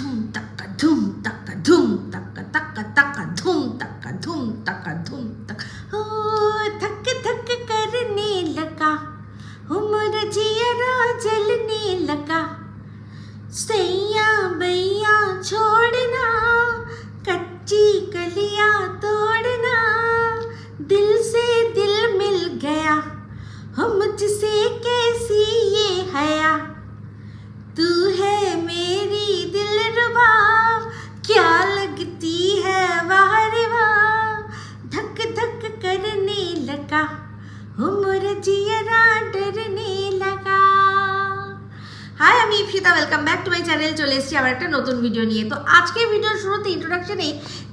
ধুম টাকা ধুম টাকা ধুম টাকা টাকা টাকা ধুম টাকা ধুম টাকা ধুম টাকা हो धक धक करने लगा उमर जियरा जलने लगा सैया बैया छोड़ना कच्ची कलियां तोड़ना दिल से दिल मिल गया हम मुझसे कैसी ये हया तू है मेरी दिलरुबा क्या लगती है वाह रे वाह धक धक करने लगा उमर जियरा डरने लगा। হাই, আমি Ipsita, welcome back to my channel. চলে এসেছি আবার একটা নতুন ভিডিও নিয়ে। তো আজকের ভিডিওর শুরুতে ইন্ট্রোডাকশনে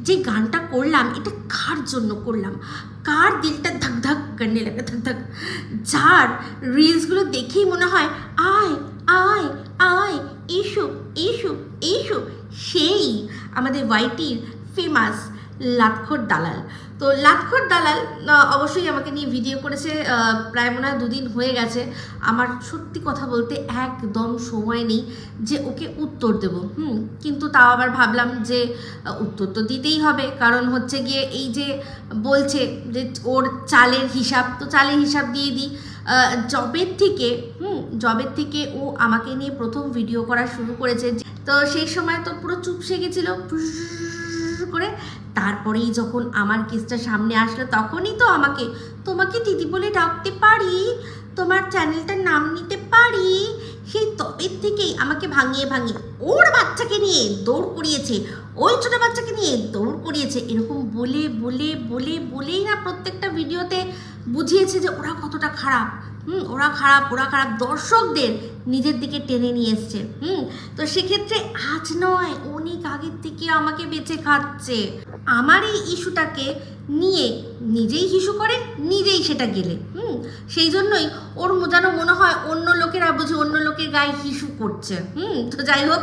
যে গানটা করলাম, এটা কার জন্য করলাম, কার দিলটা ধক ধক করনে লাগে, ধক ধক, যার রিলসগুলো দেখেই মনে হয় আয় আয় আয় এসো এসো এসো, সেই আমাদের ওয়াইটির ফেমাস লাতখোর দালাল। তো লাতখোর দালাল অবশ্যই আমাকে নিয়ে ভিডিও করেছে, প্রায় মনে হয় 2 দিন হয়ে গেছে। আমার সত্যি কথা বলতে একদম সময় নেই যে ওকে উত্তর দেব। কিন্তু তাও আবার ভাবলাম যে উত্তর তো দিতেই হবে, কারণ হচ্ছে গিয়ে এই যে বলছে যে ওর চালের হিসাব, তো চালের হিসাব দিয়ে দিই। জবের থেকে ও আমাকে নিয়ে প্রথম ভিডিও করা শুরু করেছে, তো সেই সময় তো পুরো চুপসে গেছিলো করে। তারপরেই যখন আমার কেসটা সামনে আসলো, তখনই তো তোমাকে দিদি বলে ডাকতে পারি, তোমার চ্যানেলটার নাম নিতে পারি, সেই তবের থেকেই আমাকে ভাঙিয়ে ওর বাচ্চাকে নিয়ে দৌড় করিয়েছে, ওই ছোটো বাচ্চাকে নিয়ে দৌড় করিয়েছে, এরকম বলেই না প্রত্যেকটা ভিডিওতে বুঝিয়েছে যে ওরা কতটা খারাপ। ওরা খারাপ দর্শকদের নিজের দিকে টেনে নিয়ে এসছে। তো সেক্ষেত্রে আজ নয়, অনেক আগের থেকে আমাকে বেঁচে খাচ্ছে। আমার এই ইস্যুটাকে নিয়ে নিজেই হিসু করে, নিজেই সেটা গেলে। সেই জন্যই ওর যেন মনে হয় অন্য লোকেরা বুঝে অন্য লোকের গায়ে হিসু করছে। তো যাই হোক,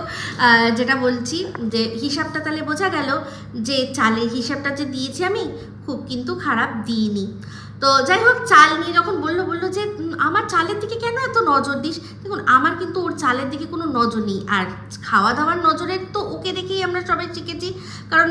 যেটা বলছি যে হিসাবটা তাহলে বোঝা গেল যে চালের হিসাবটা যে দিয়েছি আমি খুব কিন্তু খারাপ দিইনি। তো যাই হোক, চাল নিয়ে যখন বললো যে আমার চালের দিকে কেন এত নজর দিস, দেখুন আমার কিন্তু ওর চালের দিকে কোনো নজর নেই। আর খাওয়া দাওয়ার নজরের তো ওকে দেখেই আমরা সবাই শিখেছি, কারণ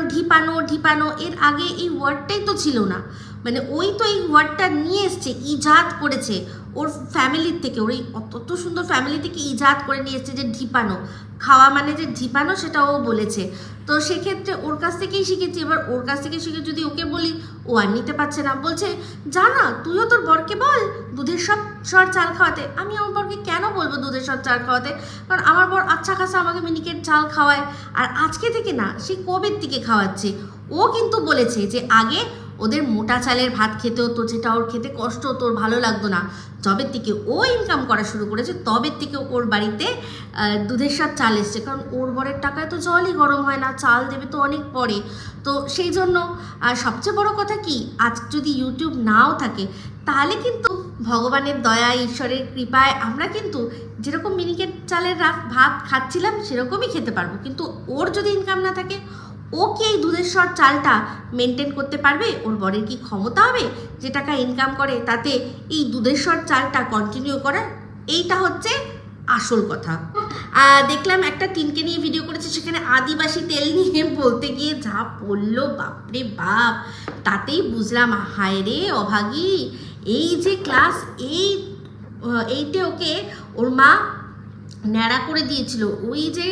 ঢিপানো এর আগে এই ওয়ার্ডটাই তো ছিল না, মানে ওই তো এই ওয়ার্ডটা নিয়ে এসছে, ইজাদ করেছে ওর ফ্যামিলির থেকে, ওর এই অত সুন্দর ফ্যামিলি থেকে ইজাদ করে নিয়ে এসছে যে ঢিপানো, খাওয়া মানে যে ঢিপানো, সেটা ও বলেছে। তো সেক্ষেত্রে ওর কাছ থেকেই শিখেছি। এবার ওর কাছ থেকে শিখে যদি ওকে বলি, ও আর নিতে পারছে না, বলছে যা না তুইও তোর বরকে বল দুধের সর চাল খাওয়াতে। আমি আমার বরকে কেন বলবো দুধের সর চাল খাওয়াতে, কারণ আমার বর আচ্ছা খাসা আমাকে মিনিকেট চাল খাওয়ায়, আর আজকে থেকে না, সেই কবের থেকে খাওয়াচ্ছে। ও কিন্তু বলেছে যে আগে ওদের মোটা চালের ভাত খেতে হতো, যেটা ওর খেতে কষ্ট হতো, ওর ভালো লাগতো না। জবের থেকে ও ইনকাম করা শুরু করেছে, তবের থেকে ওর বাড়িতে দুধের সাথে চাল এসছে, কারণ ওর বরের টাকায় তো জলই গরম হয় না, চাল দেবে তো অনেক পরে। তো সেই জন্য সবচেয়ে বড় কথা কি, আজ যদি ইউটিউব নাও থাকে, তাহলে কিন্তু ভগবানের দয়া, ঈশ্বরের কৃপায় আমরা কিন্তু যেরকম মিনিকেট চালের ভাত খাচ্ছিলাম সেরকমই খেতে পারবো। কিন্তু ওর যদি ইনকাম না থাকে, ও কি এই দুধের সর চালটা মেনটেন করতে পারবে? ওর বরের কি ক্ষমতা হবে যে টাকা ইনকাম করে তাতে এই দুধের সর চালটা কন্টিনিউ করার? এইটা হচ্ছে আসল কথা। দেখলাম একটা টিনকে নিয়ে ভিডিও করেছে, সেখানে আদিবাসী তেল নিয়ে বলতে গিয়ে যা পড়লো, বাপরে বাপ, তাতেই বুঝলাম হায় রে অভাগী। এই যে ক্লাস 8-এ ওকে ওর মা ন্যাড়া করে দিয়েছিল, ওই যে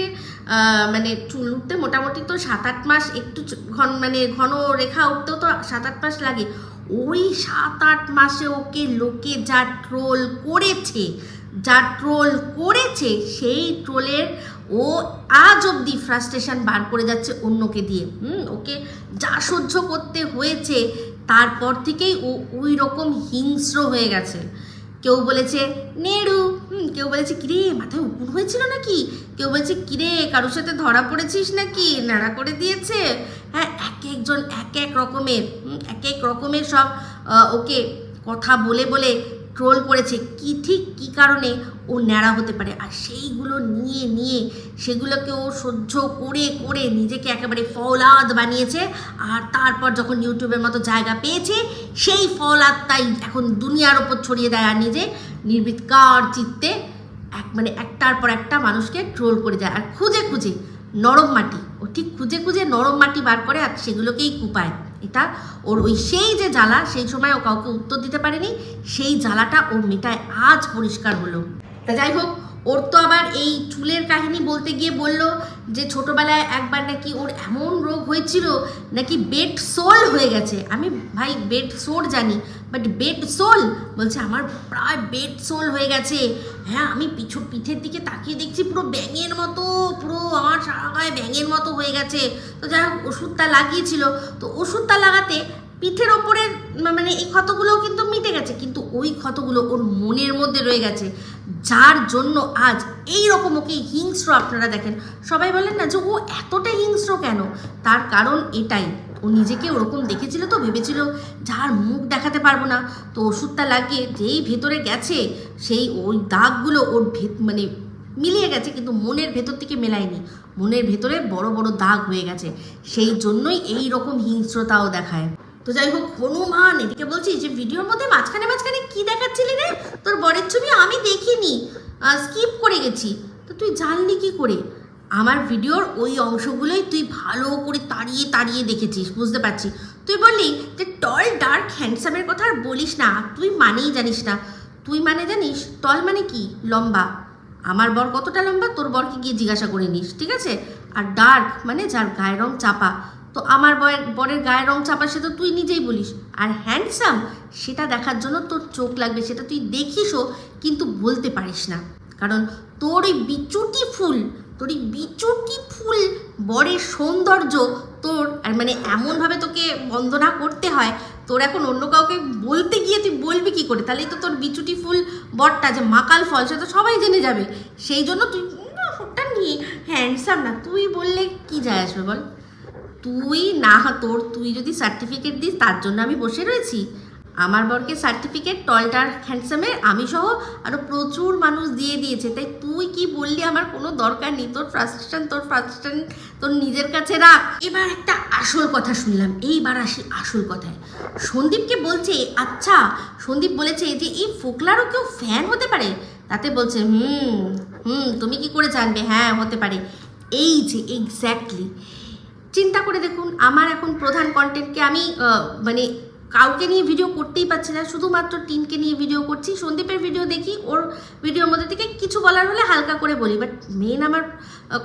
মানে চুল উঠতে মোটামুটি তো 7-8 মাস, একটু ঘন রেখা উঠতেও তো 7-8 মাস লাগে। ওই 7-8 মাসে ওকে লোকে যা ট্রোল করেছে, সেই ট্রোলের ও আজ অবধি ফ্রাস্ট্রেশন বার করে যাচ্ছে অন্যকে দিয়ে। ওকে যা সহ্য করতে হয়েছে, তারপর থেকেই ও ওই রকম হিংস্র হয়ে গেছে। কেউ বলেছে নেড়ু, কেউ বলেছে কিরে মাথায় উকুন হয়েছিল নাকি, কেউ বলেছে কিরে কারোর সাথে ধরা পড়েছিস নাকি, নাড়া করে দিয়েছে। হ্যাঁ, এক এক রকমের সব ওকে কথা বলে ট্রোল করেছে, কি কারণে ও ন্যাড়া হতে পারে। আর সেইগুলো নিয়ে সেগুলোকে ও সহ্য করে নিজেকে একেবারে ফৌলাদ বানিয়েছে। আর তারপর যখন ইউটিউবের মতো জায়গা পেয়েছে, সেই ফৌলাদটাই এখন দুনিয়ার ওপর ছড়িয়ে দেয়, আর নিজে নির্বিকার চিত্তে একটার পর একটা মানুষকে ট্রোল করে যায়। আর খুঁজে নরম মাটি, ও ঠিক খুঁজে খুঁজে নরম মাটি বার করে আর সেগুলোকেই কুপায়। এটা ওর ওই সেই যে জ্বালা, সেই সময় ও কাউকে উত্তর দিতে পারেনি, সেই জ্বালাটা ওর মেটায় আজ পরিষ্কার হলো। তা যাই হোক, ওর তো আবার এই চুলের কাহিনী বলতে গিয়ে বলল যে ছোটবেলায় একবার নাকি ওর এমন রোগ হয়েছিল নাকি বেড সোল হয়ে গেছে। আমি ভাই বেড সোর জানি, বাট বেড সোল বলছে আমার প্রায় বেড সোল হয়ে গেছে। হ্যাঁ, আমি পিঠের দিকে তাকিয়ে দেখছি পুরো ব্যাঙের মতো, পুরো আমার সারা গায়ে ব্যাঙের মতো হয়ে গেছে। তো যাই হোক, ওষুধটা লাগিয়েছিল, তো ওষুধটা লাগাতে পিঠের ওপরের মানে এই ক্ষতগুলোও কিন্তু মিটে গেছে, কিন্তু ওই ক্ষতগুলো ওর মনের মধ্যে রয়ে গেছে, যার জন্য আজ এই রকম ওকে হিংস্র। আপনারা দেখেন, সবাই বলেন না যে ও এতটা হিংস্র কেন, তার কারণ এটাই, ও নিজেকে ওরকম দেখেছিল, তো ভেবেছিল যার মুখ দেখাতে পারবো না। তো ওষুধটা লাগিয়ে যেই ভেতরে গেছে, সেই ওই দাগগুলো ওর মানে মিলিয়ে গেছে, কিন্তু মনের ভেতর থেকে মেলায়নি, মনের ভেতরে বড় বড় দাগ হয়ে গেছে, সেই জন্যই এই রকম হিংস্রতাও দেখায়। তো যাই হোক, হনুমান এদিকে বলছি যে ভিডিওর মধ্যে মাঝখানে মাঝখানে কি দেখাচ্ছিলি রে, তোর বরের ছবি আমি দেখিনি, স্কিপ করে গেছি। তো তুই জানলি কি করে? আমার ভিডিওর ওই অংশগুলোই তুই ভালো করে তাড়িয়ে তাড়িয়ে দেখেছিস, বুঝতে পারছি। তুই বললি যে টল ডার্ক হ্যান্ডসামের কথা আর বলিস না, তুই মানেই জানিস না। তুই মানে জানিস টল মানে কি? লম্বা। আমার বর কতটা লম্বা তোর বরকে গিয়ে জিজ্ঞাসা করে নিস, ঠিক আছে? আর ডার্ক মানে যার গায়ের রং চাপা, তো আমার বরের গায়ের রং চাপা, সে তো তুই নিজেই বলিস। আর হ্যান্ডসাম সেটা দেখার জন্য তোর চোখ লাগবে, সেটা তুই দেখিসও কিন্তু বলতে পারিস না, কারণ তোর ওই বিচুটি ফুল বরের সৌন্দর্য তোর, আর মানে এমনভাবে তোকে বন্দনা করতে হয়, তোর এখন অন্য কাউকে বলতে গিয়ে তুই বলবি কি করে? তাহলেই তো তোর বিচুটি ফুল বরটা যে মাকাল ফল, সে তো সবাই জেনে যাবে। সেই জন্য তুই ওটা নিয়ে হ্যান্ডসাম না, তুই বললে কি যায় আসবে বল? তুই যদি সার্টিফিকেট দিস তার জন্য আমি বসে রয়েছি? আমার বরকে সার্টিফিকেট টলটার হ্যান্ডসামের আমি সহ আরও প্রচুর মানুষ দিয়ে দিয়েছে, তাই তুই কি বললি আমার কোনো দরকার নেই। তোর ফ্রাস্ট্রেশন তোর নিজের কাছে রাখ। এবার একটা আসল কথা শুনলাম, এইবার আসি আসল কথায়। সন্দীপকে বলছে, আচ্ছা সন্দীপ বলেছে যে এই ফোকলারও কেউ ফ্যান হতে পারে? তাতে বলছে তুমি কি করে জানবে? হ্যাঁ হতে পারে। এই যে এক্স্যাক্টলি, চিন্তা করে দেখুন, আমার এখন প্রধান কন্টেন্টকে আমি মানে কাউকে নিয়ে ভিডিও করতেই পারছি না, শুধুমাত্র টিনকে নিয়ে ভিডিও করছি। সন্দীপের ভিডিও দেখি, ওর ভিডিওর মধ্যে থেকে কিছু বলার হলে হালকা করে বলি, বাট মেন আমার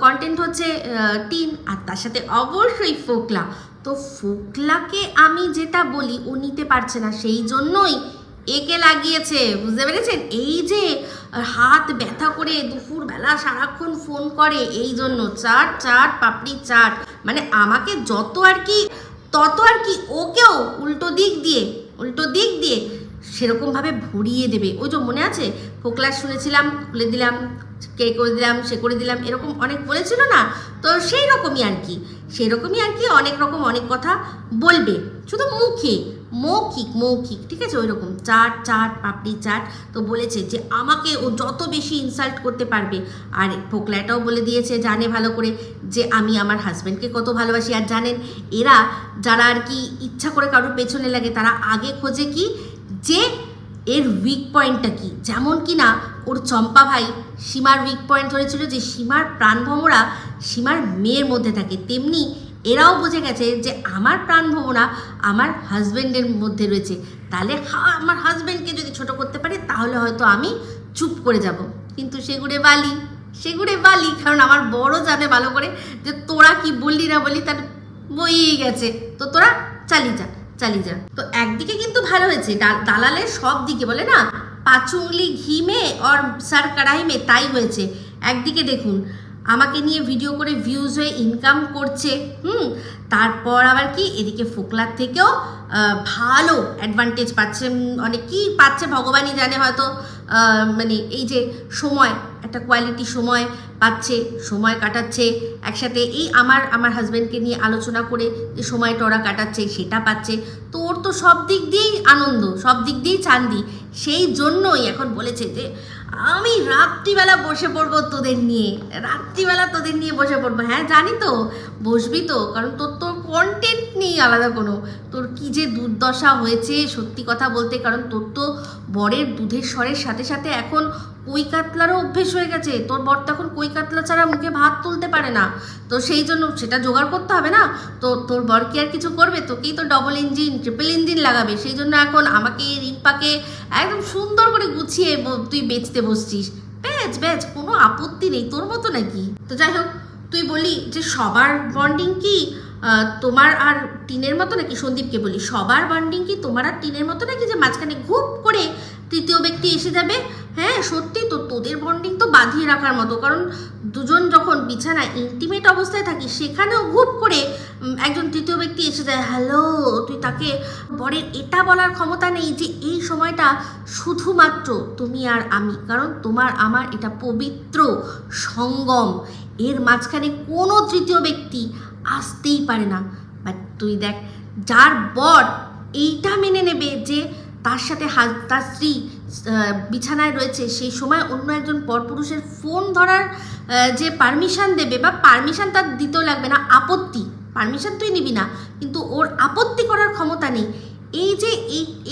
কন্টেন্ট হচ্ছে টিন, আর তার সাথে অবশ্যই ফোকলা। তো ফোকলাকে আমি যেটা বলি ও নিতে পারছে না, সেই জন্যই একে লাগিয়েছে, বুঝতে পেরেছেন? এই যে হাত ব্যথা করে দুপুরবেলা সারাক্ষণ ফোন করে, এই জন্য চাট পাপড়ি চাট, মানে আমাকে যত আর কি তত আর কি ওকেও উল্টো দিক দিয়ে সেরকমভাবে ভরিয়ে দেবে। ওই যে মনে আছে ফোকলা শুনেছিলাম, খুলে দিলাম, কে করে দিলাম, সে করে দিলাম, এরকম অনেক বলেছিল না? তো সেই রকমই আর কি অনেক রকম অনেক কথা বলবে, শুধু মৌখিক, ঠিক আছে? ওই রকম চাট পাপড়ি চাট। তো বলেছে যে আমাকে ও যত বেশি ইনসাল্ট করতে পারবে। আর ফোকলাটাও বলে দিয়েছে, জানে ভালো করে যে আমি আমার হাজব্যান্ডকে কত ভালোবাসি। আর জানেন, এরা যারা আর কি ইচ্ছা করে কারোর পেছনে লাগে, তারা আগে খোঁজে কি যে এর উইক পয়েন্টটা কি। যেমন কি না ওর চম্পা ভাই সীমার উইক পয়েন্ট ধরেছিল যে সীমার প্রাণভ্রমরা সীমার মেয়ের মধ্যে থাকে, তেমনি এরাও বুঝে গেছে যে আমার প্রাণভ্রমরা আমার হাজব্যান্ডের মধ্যে রয়েছে। তাহলে আমার হাজব্যান্ডকে যদি ছোট করতে পারে তাহলে হয়তো আমি চুপ করে যাব, কিন্তু সেগুড়ে বালি, কারণ আমার বড় জানে ভালো করে যে তোরা কি বললি না বললি তার বইই গেছে, তো তোরা চালিয়ে যা। তো একদিকে কিন্তু ভালো হয়েছে, দালালের সব দিকে বলে না, পাঁচুংলি ঘি মে আর সার কড়াই মে, তাই হয়েছে। একদিকে দেখুন আমাকে নিয়ে ভিডিও করে ভিউজ হয়ে ইনকাম করছে, তারপর আবার কি এদিকে ফোকলার থেকেও ভালো অ্যাডভান্টেজ পাচ্ছে, অনেকেই পাচ্ছে ভগবানই জানে, হয়তো মানে এই যে সময়, একটা কোয়ালিটি সময় পাচ্ছে, সময় কাটাচ্ছে একসাথে, এই আমার হাজব্যান্ডকে নিয়ে আলোচনা করে যে সময়টা ওরা কাটাচ্ছে সেটা পাচ্ছে। তো ওর তো সব দিক দিয়েই আনন্দ, সব দিক দিয়েই চান্দি। সেই জন্যই এখন বলেছে যে আমি রাত্রিবেলা বসে পড়বো তোদের নিয়ে বসে পড়বো। হ্যাঁ জানি তো, বসবি তো, কারণ তোর কন্টেন্ট নেই আলাদা কোনো। তোর কি যে দুর্দশা হয়েছে সত্যি কথা বলতে, কারণ তোর তো বরের দুধের স্বরের সাথে সাথে এখন কই কাতলারও অভ্যেস হয়ে গেছে। তোর বর তো এখন কই কাতলা ছাড়া মুখে ভাত তুলতে পারে না, তো সেই জন্য সেটা জোগাড় করতে হবে না। তো তোর বর কি আর কিছু করবে? তোকেই তো ডবল ইঞ্জিন ট্রিপল ইঞ্জিন লাগাবে। সেই জন্য এখন আমাকে রিম্পাকে একদম সুন্দর করে গুছিয়ে তুই বেচতে বসছিস। বেচ বেচ, কোনো আপত্তি নেই, তোর মতো নাকি। তো যাই হোক, তুই বলি যে সবার বন্ডিং কি তোমার আর টিনের মতো নাকি? সন্দীপকে বলি সবার বন্ডিং কি তোমার আর টিনের মতো নাকি, যে মাঝখানে ঘুপ করে তৃতীয় ব্যক্তি এসে যাবে? হ্যাঁ সত্যি তো, তোদের বন্ডিং তো বাঁধিয়ে রাখার মতো, কারণ দুজন যখন বিছানায় ইন্টিমেট অবস্থায় থাকি সেখানেও ঘুপ করে একজন তৃতীয় ব্যক্তি এসে যায়, হ্যালো। তুই তাকে বরের এটা বলার ক্ষমতা নেই যে এই সময়টা শুধুমাত্র তুমি আর আমি, কারণ তোমার আমার এটা পবিত্র সঙ্গম, এর মাঝখানে কোনো তৃতীয় ব্যক্তি আসতেই পারে না। বাট তুই দেখ, যার বর এইটা মেনে নেবে যে তার সাথে তার স্ত্রী বিছানায় রয়েছে, সেই সময় অন্য একজন পরপুরুষের ফোন ধরার যে পারমিশন দেবে, বা পারমিশন তার দিতেও লাগবে না, আপত্তি, পারমিশন তুই নিবি না কিন্তু ওর আপত্তি করার ক্ষমতা নেই, এই যে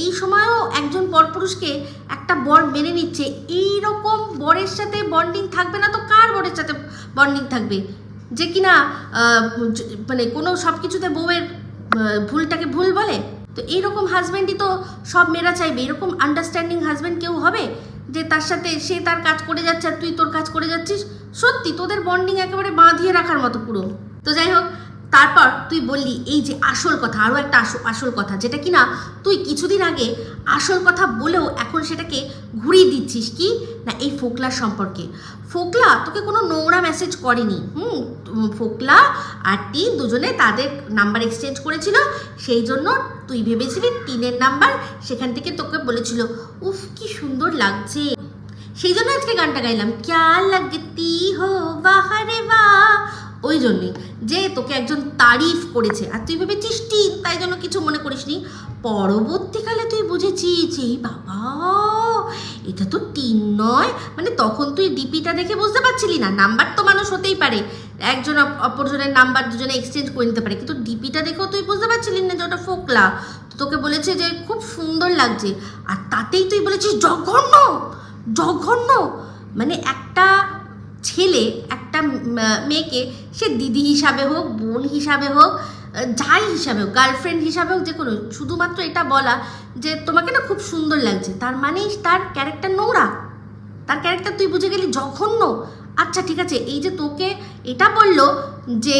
এই সময়ও একজন পরপুরুষকে একটা বর মেনে নিচ্ছে, এই রকম বরের সাথে বন্ডিং থাকবে না তো কার বরের সাথে বন্ডিং থাকবে? যে কিনা মানে কোনো সব কিছুতে বউয়ের ভুলটাকে ভুল বলে। তো এইরকম হাজব্যান্ডই তো সব মেয়েরা চাইবে। এরকম আন্ডারস্ট্যান্ডিং হাজব্যান্ড কেউ হবে যে তার সাথে সে তার কাজ করে যাচ্ছে আর তুই তোর কাজ করে যাচ্ছিস? সত্যি তোদের বন্ডিং একেবারে বাঁধিয়ে রাখার মতো পুরো। তো যাই হোক, তারপর তুই বললি এই যে আসল কথা, আরও একটা আসল কথা, যেটা কিনা তুই কিছুদিন আগে আসল কথা বলেও এখন সেটাকে ঘুরিয়ে দিচ্ছিস। কি না, এই ফোকলার সম্পর্কে। ফোকলা তোকে কোনো নোংরা মেসেজ করেনি। ফোকলা আর টিন দুজনে তাদের নাম্বার এক্সচেঞ্জ করেছিল, সেই জন্য তুই ভেবেছিলি টিনের নাম্বার, সেখান থেকে তোকে বলেছিল উফ কি সুন্দর লাগছে, সেই জন্য আজকে গানটা গাইলাম, ক্যা লাগতি হো বাহারে বা, ওই জন্যে যে তোকে একজন তারিফ করেছে আর তুই ভেবেছিস টিন, তাই জন্য কিছু মনে করিসনি। পরবর্তীকালে তুই বুঝেছিস এই বাবা এটা তো টিন নয়, মানে তখন তুই ডিপিটা দেখে বুঝতে পারছিলি না। নাম্বার তো মানুষ হতেই পারে, একজন অপরজনের নাম্বার দুজনে এক্সচেঞ্জ করে নিতে পারে, কিন্তু ডিপিটা দেখেও তুই বুঝতে পারছিলি না যে ওটা ফোকলা। তোকে বলেছে যে খুব সুন্দর লাগছে, আর তাতেই তুই বলেছিস জঘন্য জঘন্য। মানে একটা ছেলে একটা মেয়েকে, সে দিদি হিসাবে হোক, বোন হিসাবে হোক, যাই হিসাবে হোক, গার্লফ্রেন্ড হিসাবে হোক, যে কোনো, শুধুমাত্র এটা বলা যে তোমাকে না খুব সুন্দর লাগছে, তার মানেই তার ক্যারেক্টার নোংরা, তার ক্যারেক্টার তুই বুঝে গেলি জঘন্য। আচ্ছা ঠিক আছে, এই যে তোকে এটা বললো যে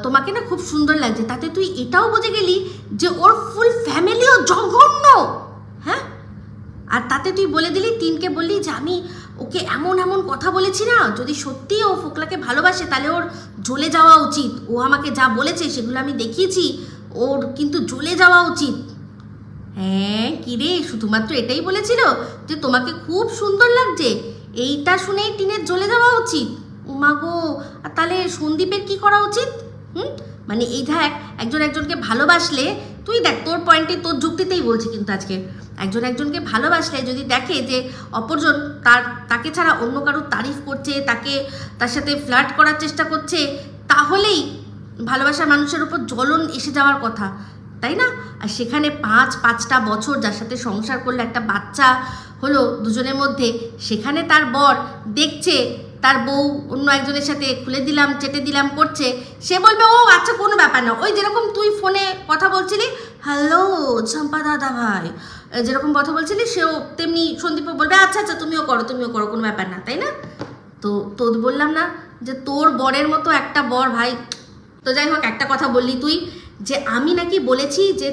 তোমাকে না খুব সুন্দর লাগছে, তাতে তুই এটাও বুঝে গেলি যে ওর ফুল ফ্যামিলিও জঘন্য। হ্যাঁ, আর তাতে তুই বলে দিলি, টিনকে বললি যে আমি ওকে এমন এমন কথা বলেছি না, যদি সত্যি ও ফোকলাকে ভালোবাসে তাহলে ওর জ্বলে যাওয়া উচিত, ও আমাকে যা বলেছে সেগুলো আমি দেখিয়েছি, ওর কিন্তু জ্বলে যাওয়া উচিত। হ্যাঁ কিরে, শুধুমাত্র এটাই বলেছিল যে তোমাকে খুব সুন্দর লাগছে, এইটা শুনেই টিনের জ্বলে যাওয়া উচিত? উমাগো, আর তাহলে সন্দীপের কি করা উচিত? মানে এই দেখ, একজন একজনকে ভালোবাসলে, তুই দেখ তোর পয়েন্টে, তোর যুক্তিতেই বলছি কিন্তু আজকে, একজন একজনকে ভালোবাসলে যদি দেখে যে অপরজন তাকে ছাড়া অন্য কারোর তারিফ করছে, তার সাথে ফ্লার্ট করার চেষ্টা করছে, তাহলেই ভালোবাসার মানুষের উপর জ্বলন এসে যাওয়ার কথা, তাই না? আর সেখানে 5-5টা বছর যার সাথে সংসার করলে, একটা বাচ্চা হলো দুজনের মধ্যে, সেখানে তার বর দেখছে তার বউ অন্য একজনের সাথে খুলে দিলাম চেটে দিলাম করছে, সে বলবে ও আচ্ছা কোনো ব্যাপার না। ওই যেরকম তুই ফোনে কথা বলছিলি, হ্যালো ঝম্পা দাদা ভাই, যেরকম কথা বলছিলি, সেও তেমনি সন্দীপও বলবে আচ্ছা আচ্ছা তুমিও করো কোনো ব্যাপার না, তাই না? তো তোর বললাম না যে তোর বরের মতো একটা বর ভাই। তো যাই হোক, একটা কথা বললি তুই যে আমি নাকি বলেছি যে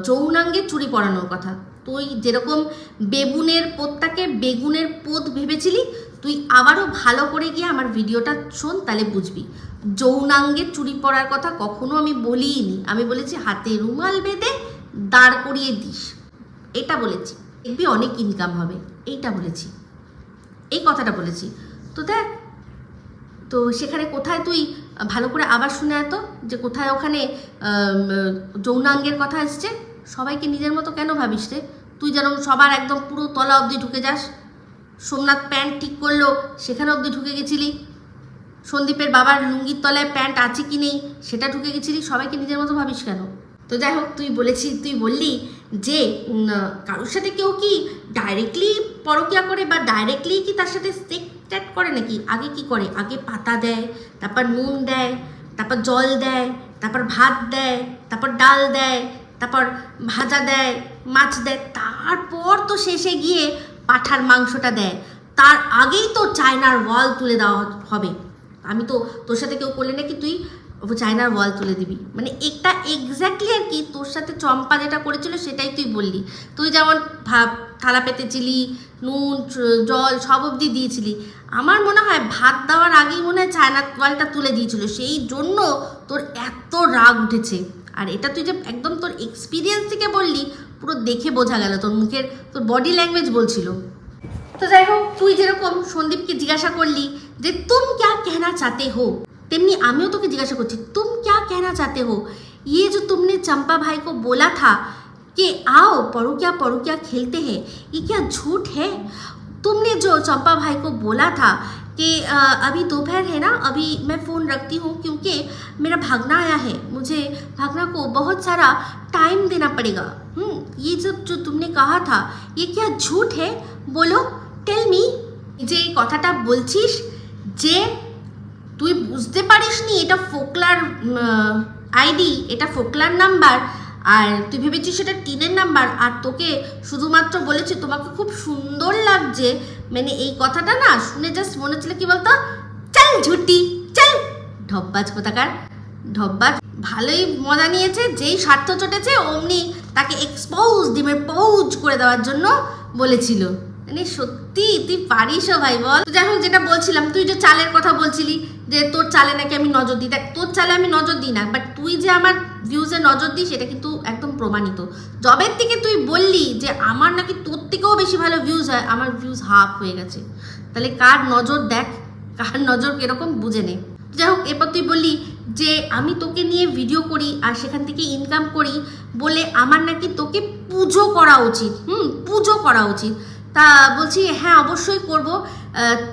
যৌনাঙ্গে চুড়ি পরানোর কথা। তুই যেরকম বেগুনের পোতটাকে বেগুনের পোত ভেবেছিলি, তুই আবারও ভালো করে গিয়ে আমার ভিডিওটা শোন, তাহলে বুঝবি। যৌনাঙ্গে চুড়ি পরার কথা কখনো আমি বলিনি, আমি বলেছি হাতে রুমাল বেঁধে দাঁড় করিয়ে দিস, এটা বলেছি, দেখবি অনেক ইনকাম হবে, এইটা বলেছি, এই কথাটা বলেছি। তো দেখ, তো সেখানে কোথায় তুই ভালো করে আবার শুনে এত যে কোথায় ওখানে যৌনাঙ্গের কথা এসছে? সবাইকে নিজের মতো কেন ভাবিস রে? তুই যেন সবার একদম পুরো তলা অবধি ঢুকে যাস, সোমনাথ প্যান্ট ঠিক করলো সেখানে অবধি ঢুকে গেছিলি, সন্দীপের বাবার লুঙ্গির তলায় প্যান্ট আছে কি নেই সেটা ঢুকে গেছিলি, সবাইকে নিজের মতো ভাবিস কেন? তো যাই হোক, তুই বললি যে কারোর সাথে কেউ কি ডাইরেক্টলি পরকিয়া করে বা ডাইরেক্টলি কি তার সাথে সেক্স চ্যাট করে নাকি? আগে কি করে? আগে পাতা দেয়, তারপর নুন দেয়, তারপর জল দেয়, তারপর ভাত দেয়, তারপর ডাল দেয়, তারপর ভাজা দেয়, মাছ দেয়, তারপর তো শেষে গিয়ে পাঁঠার মাংসটা দেয়। তার আগেই তো চায়নার ওয়াল তুলে দেওয়া হবে। আমি তো তোর সাথে কেউ করলে নাকি তুই চায়নার ওয়াল তুলে দিবি, মানে একটা এক্স্যাক্টলি আর কি তোর সাথে চম্পা যেটা করেছিল সেটাই তুই বললি। তুই যেমন থালা পেতেছিলি, নুন জল সব অবধি দিয়েছিলি, আমার মনে হয় ভাত দেওয়ার আগেই মনে হয় চায়নার ওয়ালটা তুলে দিয়েছিল, সেই জন্য তোর এত রাগ উঠেছে। আর এটা তুই যে একদম তোর এক্সপিরিয়েন্স থেকে বললি, পুরো দেখে বোঝা গেল, তোর মুখের তোর বডি ল্যাঙ্গুয়েজ বলছিল। তো যাই হোক, তুই যেরকম সন্দীপকে জিজ্ঞাসা করলি যে তুম ক্যা कहना चाहते हो, तेमनी आमियों तो के जिज्ञासा करছি तुम क्या कहना चाहते हो। ये जो तुमने चंपा भाई को बोला था कि आओ परुकिया खेलते हैं, ये क्या झूठ है? तुमने जो चंपा भाई को बोला था कि अभी दोपहर है ना, अभी मैं फ़ोन रखती हूँ क्योंकि मेरा भागना आया है, मुझे भागना को बहुत सारा टाइम देना पड़ेगा। ये जो तुमने कहा था ये क्या झूठ है, बोलो, টেল মি। যে এই কথাটা বলছিস যে তুই বুঝতে পারিসনি এটা ফোকলার আইডি, এটা ফোকলার নাম্বার, আর তুই ভেবেছিস সেটা টিনের নাম্বার, আর তোকে শুধুমাত্র বলেছে তোমাকে খুব সুন্দর লাগছে, মানে এই কথাটা না শুনে জাস্ট মনে হচ্ছিল কি বলতো, চল ঝুটি চল, ঢব্বাজ কোথাকার ঢব্বাজ। ভালোই মজা নিয়েছে, যেই স্বার্থ চটেছে অমনি তাকে এক্সপোজ ডিমের পৌজ করে দেওয়ার জন্য বলেছিল। মানে সত্যি তুই পারিসও ভাই, বল। যাই হোক, যেটা বলছিলাম, তুই যে চালের কথা বলছিলি যে তোর চালে নাকি আমি নজর দিই, দেখ তোর চালে আমি নজর দিই না, বাট তুই যে আমার ভিউজে নজর দিই সেটা কিন্তু একদম প্রমাণিত। জবের থেকে তুই বললি যে আমার নাকি তোর থেকেও বেশি ভালো ভিউজ হয়, আমার ভিউজ হাফ হয়ে গেছে, তাহলে কার নজর দেখ, কার নজর কিরকম বুঝে নে। যাই হোক, এরপর তুই বললি যে আমি তোকে নিয়ে ভিডিও করি আর সেখান থেকে ইনকাম করি বলে আমার নাকি তোকে পুজো করা উচিত, পুজো করা উচিত। তা বলছি হ্যাঁ অবশ্যই করব।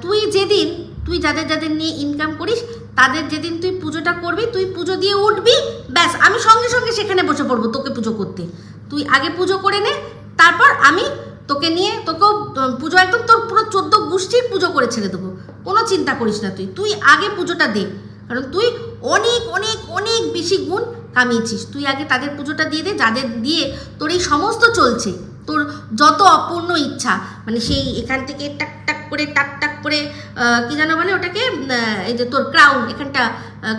তুই যাদের নিয়ে ইনকাম করিস তাদের যেদিন তুই পুজোটা করবি, তুই পুজো দিয়ে উঠবি, ব্যাস আমি সঙ্গে সঙ্গে সেখানে বসে পড়বো তোকে পুজো করতে। তুই আগে পুজো করে নে, তারপর আমি তোকেও পুজো একদম তোর পুরো 14 গোষ্ঠীর পুজো করে ছেড়ে দেবো, কোনো চিন্তা করিস না। তুই আগে পুজোটা দে, কারণ তুই অনেক অনেক অনেক বেশি গুণ কামিয়েছিস। তুই আগে তাদের পুজোটা দিয়ে দে যাদের দিয়ে তোর এই সমস্ত চলছে, তোর যত অপূর্ণ ইচ্ছা, মানে সেই এখান থেকে টাক টাক করে কি যেন বলে ওটাকে, এই যে তোর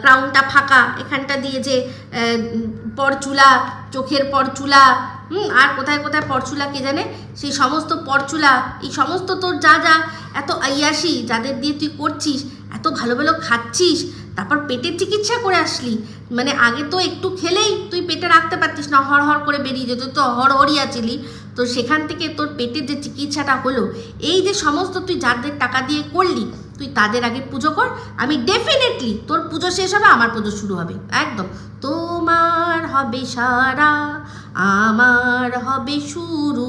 ক্রাউনটা ফাঁকা, এখানটা দিয়ে যে পরচুলা, চোখের পরচুলা, আর কোথায় কোথায় পরচুলা কে জানে, সেই সমস্ত পরচুলা, এই সমস্ত তোর যা এত আইয়াসি যাদের দিয়ে তুই করছিস, এত ভালো ভালো খাচ্ছিস, তারপর পেটের চিকিৎসা করে আসলি। মানে আগে তো একটু খেলেই তুই পেটে রাখতে পারতিস না, হড় করে বেরিয়ে যেত, তো হড়হড়িয়া ছিলি, তো সেখান থেকে তোর পেটের যে চিকিৎসাটা হলো, এই যে সমস্ত তুই যাদের টাকা দিয়ে করলি, তুই তাদের আগে পুজো কর। আমি ডেফিনেটলি তোর পুজো শেষ হবে, আমার পুজো শুরু হবে, একদম তোমার হবে সারা, আমার হবে শুরু।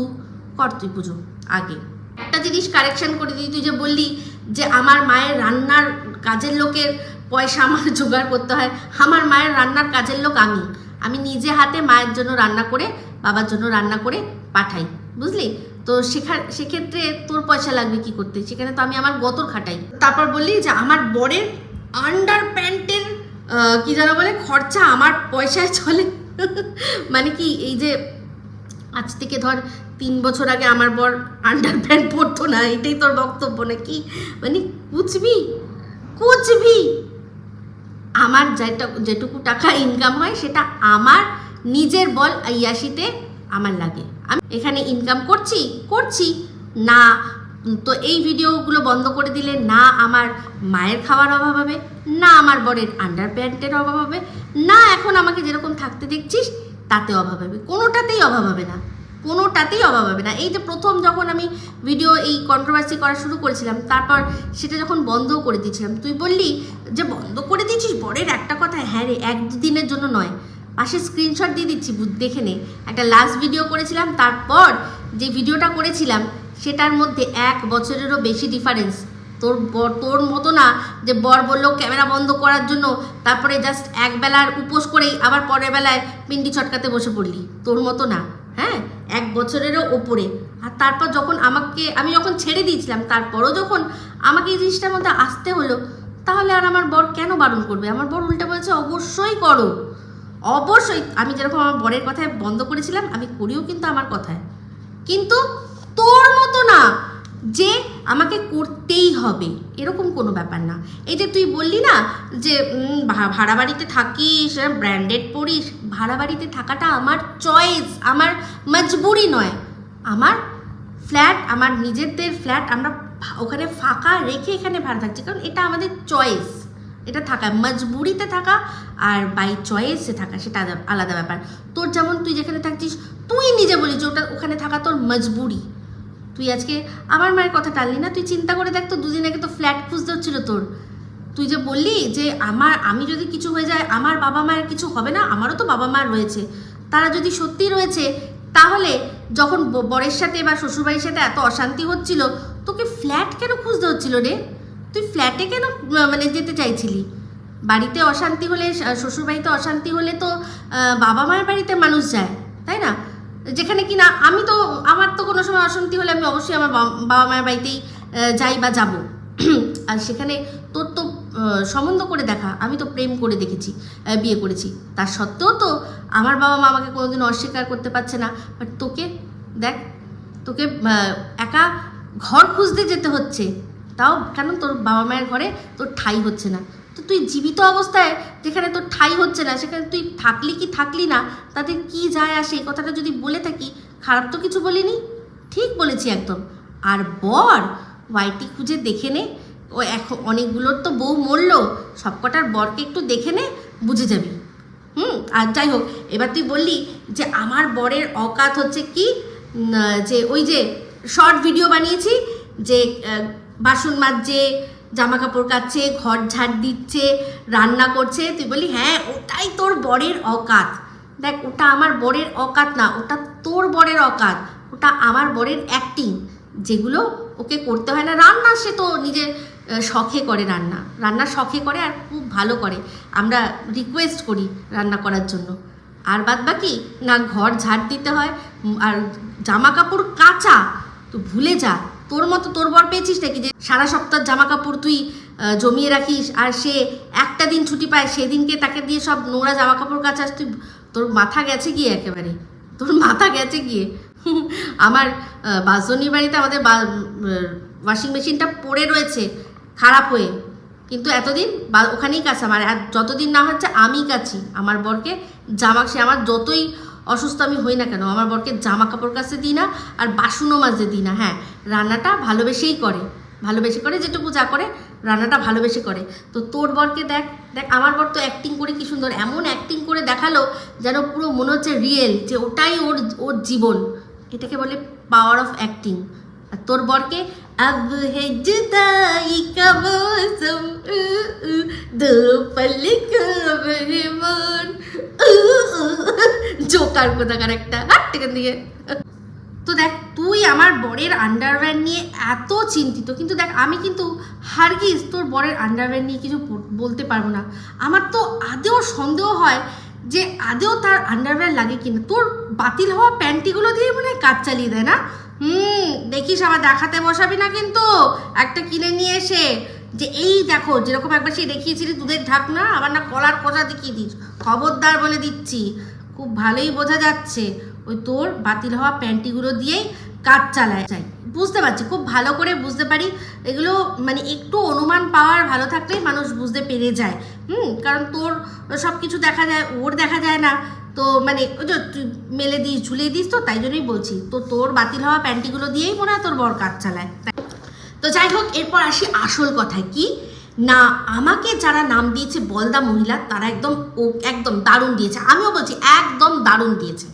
কর তুই পুজো আগে। একটা জিনিস কারেকশন করে দিই, তুই যে বললি যে আমার মায়ের রান্নার কাজের লোকের পয়সা আমার জোগাড় করতে হয়, আমার মায়ের রান্নার কাজের লোক আমি নিজে হাতে মায়ের জন্য রান্না করে, বাবার জন্য রান্না করে পাঠাই, বুঝলি? তো সেক্ষেত্রে তোর পয়সা লাগবে কি করতে, সেখানে তো আমি আমার গতর খাটাই। তারপর বললি যে আমার বরের আন্ডার প্যান্টের কি যেন বলে খরচা আমার পয়সায় চলে। মানে কি, এই যে আজ থেকে ধর 3 বছর আগে আমার বর আন্ডার প্যান্ট পরতো না, এটাই তোর বক্তব্য নাকি? মানে কুচবি আমার যেটুকু টাকা ইনকাম হয় সেটা আমার নিজের বল আইয়াসিতে আমার লাগে, আমি এখানে ইনকাম করছি না। তো এই ভিডিওগুলো বন্ধ করে দিলে না আমার মায়ের খাওয়ার অভাব হবে, না আমার বরের আন্ডার প্যান্টের অভাব হবে, না এখন আমাকে যেরকম থাকতে দেখছিস তাতে অভাব হবে, কোনোটাতেই অভাব হবে না। এই যে প্রথম যখন আমি ভিডিও এই কন্ট্রোভার্সি করা শুরু করেছিলাম, তারপর সেটা যখন বন্ধও করে দিয়েছিলাম, তুই বললি যে বন্ধ করে দিয়েছিস বরের একটা কথা। হ্যাঁ রে, 1-2 দিনের জন্য নয়, পাশে স্ক্রিনশট দিয়ে দিচ্ছি, দেখে নে। একটা লাস্ট ভিডিও করেছিলাম, তারপর যে ভিডিওটা করেছিলাম সেটার মধ্যে 1 বছরেরও বেশি ডিফারেন্স, তোর মতো না যে বর বললো ক্যামেরা বন্ধ করার জন্য, তারপরে জাস্ট এক বেলার উপোস করেই আবার পরের বেলায় পিন্ডি ছটকাতে বসে পড়লি, তোর মতো না। হ্যাঁ, 1 বছরেরও ওপরে। আর তারপর যখন আমি যখন ছেড়ে দিয়েছিলাম, তারপরও যখন আমাকে এই জিনিসটার মধ্যে আসতে হলো, তাহলে আর আমার বর কেন বারণ করবে? আমার বর উল্টে বলেছে অবশ্যই করো, অবশ্যই। আমি যেরকম আমার বরের কথায় বন্ধ করেছিলাম, আমি করিও কিন্তু আমার কথায়, কিন্তু তোর মতো না যে আমাকে করতেই হবে, এরকম কোনো ব্যাপার না। এই যে তুই বললি না যে ভাড়া বাড়িতে থাকিস, ব্র্যান্ডেড পড়িস, ভাড়া বাড়িতে থাকাটা আমার চয়েস, আমার মজবুরি নয়। আমার ফ্ল্যাট, আমার নিজেদের ফ্ল্যাট, আমরা ওখানে ফাঁকা রেখে এখানে ভাড়া থাকছি, কারণ এটা আমাদের চয়েস। এটা থাকা মজবুরিতে থাকা আর বাই চয়েসে থাকা, সেটা আলাদা ব্যাপার। তোর যেমন তুই যেখানে থাকছিস, তুই নিজে বলিস যে ওখানে থাকা তোর মজবুরি। তুই আজকে আমার মায়ের কথা টানলি না, তুই চিন্তা করে দেখ তো, 2 দিন আগে তো ফ্ল্যাট খুঁজতে হচ্ছিল তোর। তুই যে বললি যে আমি যদি কিছু হয়ে যায় আমার বাবা মায়ের কিছু হবে না, আমারও তো বাবা মা রয়েছে, তারা যদি সত্যি রয়েছে, তাহলে যখন বরের সাথে বা শ্বশুরবাড়ির সাথে এত অশান্তি হচ্ছিল, তোকে ফ্ল্যাট কেন খুঁজতে হচ্ছিল রে? তুই ফ্ল্যাটে কেন মানে যেতে চাইছিলি? বাড়িতে অশান্তি হলে, শ্বশুরবাড়িতে অশান্তি হলে তো বাবা মায়ের বাড়িতে মানুষ যায়, তাই না? যেখানে কি না আমার তো কোনো সময় অশান্তি হলে আমি অবশ্যই আমার বাবা মায়ের বাড়িতেই যাই বা যাব। আর সেখানে তোর তো সম্বন্ধ করে দেখা, আমি তো প্রেম করে দেখেছি, বিয়ে করেছি, তার সত্ত্বেও তো আমার বাবা মা আমাকে কোনোদিন অস্বীকার করতে পারছে না। বাট তোকে একা ঘর খুঁজতে যেতে হচ্ছে, তাও কেন? তোর বাবা মায়ের ঘরে তোর ঠাঁই হচ্ছে না। তো তুই জীবিত অবস্থায় যেখানে তোর ঠাঁই হচ্ছে না, সেখানে তুই থাকলি কি থাকলি না, তাতে কি যায় আসে? এই কথাটা যদি বলে থাকি, খারাপ তো কিছু বলিনি, ঠিক বলেছি একদম। আর বর ওয়াইটি খুঁজে দেখে নে, ও এখন অনেকগুলোর তো বউ মরলো, সবকটার বরকে একটু দেখে নে, বুঝে যাবি। আর যাই হোক, এবার তুই বললি যে আমার বরের অকাত হচ্ছে কি, যে ওই যে শর্ট ভিডিও বানিয়েছি যে বাসন মাজছে, জামা কাপড় কাচ্ছে, ঘর ঝাড় দিচ্ছে, রান্না করছে, তুই বলি হ্যাঁ ওটাই তোর বরের অকাত। দেখ, ওটা আমার বরের অকাত না, ওটা তোর বরের অকাত, ওটা আমার বরের অ্যাক্টিং, যেগুলো ওকে করতে হয় না। রান্না সে তো নিজের শখে করে, রান্না শখে করে, আর খুব ভালো করে, আমরা রিকোয়েস্ট করি রান্না করার জন্য। আর বাদ বাকি না ঘর ঝাড় দিতে হয়, আর জামা কাপড় কাচা তো ভুলে যা। তোর মতো তোর বর পেয়েছিস নাকি যে সারা সপ্তাহ জামা কাপড় তুই জমিয়ে রাখিস, আর সে একটা দিন ছুটি পায়, সেদিনকে তাকে দিয়ে সব নোংরা জামা কাপড় কাচাস? তোর মাথা গেছে গিয়ে, একেবারে তোর মাথা গেছে গিয়ে। আমার বাসনির বাড়িতে আমাদের ওয়াশিং মেশিনটা পড়ে রয়েছে খারাপ হয়ে, কিন্তু এতদিন ওখানেই কাছে আমার, আর যতদিন না হচ্ছে আমি কাছি আমার বরকে সে আমার যতই অসুস্থ আমি হই না কেন, আমার বরকে জামা কাপড় কাচতে দিই না, আর বাসনও মাজতে দিই না। হ্যাঁ, রান্নাটা ভালোবেসেই করে, যেটুকু যা করে রান্নাটা ভালোবেসে করে। তো তোর বরকে দেখ, আমার বর তো অ্যাক্টিং করে কি সুন্দর, এমন অ্যাক্টিং করে দেখালো যেন পুরো মনে হচ্ছে রিয়েল, যে ওটাই ওর জীবন। এটাকে বলে পাওয়ার অফ অ্যাক্টিং। আর তোর বরকে अब है जुदाई का मौसम दो पल का मेहमान, জোকার কোথাকার একটা, হাট এখান থেকে। তো দেখ, তুই আমার বরের আন্ডারওয়্যার নিয়ে এত চিন্তিত, কিন্তু দেখ আমি কিন্তু হারগিজ তোর বরের আন্ডারওয়্যার নিয়ে কিছু বলতে পারবো না। আমার তো আদেও সন্দেহ হয় যে আদেও তার আন্ডারওয়্যার লাগে কিনা। তোর বাতিল হওয়া প্যান্টিগুলো দিয়ে মনে হয় কাজ চালিয়ে দেয় না? দেখিস, আবার দেখাতে বসাবি না কিন্তু, একটা কিনে নিয়ে এসে যে এই দেখো, যেরকম একবার সে দেখিয়েছিলি দুধের ঢাকনা, আবার না কলার কষা দেখিয়ে দিস, খবরদার বলে দিচ্ছি। খুব ভালোই বোঝা যাচ্ছে ওই তোর বাতিল হওয়া প্যান্টিগুলো দিয়েই কাজ চালায়। বুঝতে পারছি, খুব ভালো করে বুঝতে পারি। এগুলো মানে একটু অনুমান পাওয়ার ভালো থাকলেই মানুষ বুঝতে পেরে যায়। কারণ তোর সব কিছু দেখা যায়, ওর দেখা যায় না। তো মানে ওই যে তুই মেলে দিস, ঝুলিয়ে দিস, তো তাই জন্যই বলছি, তো তোর বাতিল হওয়া প্যান্টিগুলো দিয়েই মনে হয় তোর বর কাজ চালায়। তো যাই হোক, এরপর আসি আসল কথায়। কি না, আমাকে যারা নাম দিয়েছে বলদা মহিলা, তারা একদম দারুণ দিয়েছে। আমিও বলছি একদম দারুণ দিয়েছে।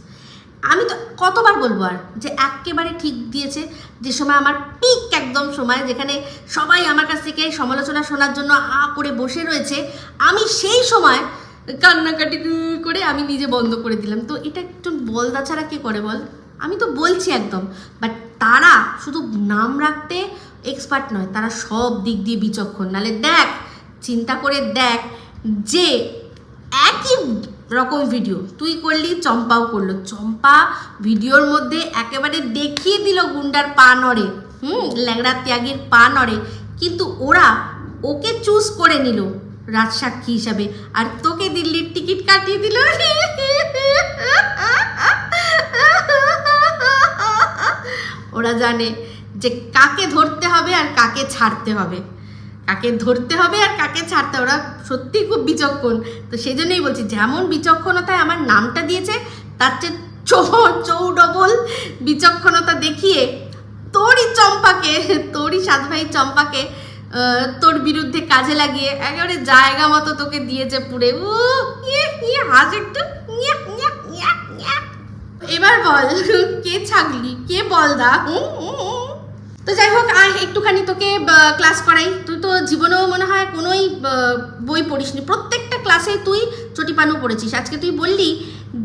আমি তো কতবার বলবো আর, যে একেবারে ঠিক দিয়েছে। যে সময় আমার পিক একদম সময়, যেখানে সবাই আমার কাছ থেকে সমালোচনা শোনার জন্য করে বসে রয়েছে, আমি সেই সময় কান্নাকাটি করে আমি নিজে বন্ধ করে দিলাম। তো এটা একটু বলদা ছাড়া কে করে বল? আমি তো বলছি একদম, বাট তারা শুধু নাম রাখতে এক্সপার্ট নয়, তারা সব দিক দিয়ে বিচক্ষণ। নালে দেখ, চিন্তা করে দেখ যে একই রকম ভিডিও তুই করলি, চম্পাও করলো, চম্পা ভিডিওর মধ্যে একেবারে দেখিয়ে দিল গুন্ডার পা নড়ে, ল্যাংড়া ত্যাগের পা নড়ে, কিন্তু ওরা ওকে চুজ করে নিল রাজসাক্ষী হিসাবে, আর তোকে দিল্লির টিকিট কাটিয়ে দিল। ওরা জানে যে কাকে ধরতে হবে আর কাকে ছাড়তে হবে, কাকে ধরতে হবে আর কাকে ছাড়তে হবে। ওরা সত্যি খুব বিচক্ষণ। তো সেই জন্যই বলছি, যেমন বিচক্ষণতায় আমার নামটা দিয়েছে, তার চেয়ে চৌডবল বিচক্ষণতা দেখিয়ে তোরই চম্পাকে, তোরই সাত ভাই চম্পাকে তোর বিরুদ্ধে কাজে লাগিয়ে একেবারে জায়গা মতো তোকে দিয়েছে পুরে। হাস একটু। এবার বল, কে ছাগলি কে বলদা? তো যাই হোক, একটুখানি তোকে ক্লাস করাই। তুই তো জীবনেও মনে হয় কোনোই বই পড়িসনি, প্রত্যেকটা ক্লাসে তুই চটিপানু পড়েছিস। আজকে তুই বললি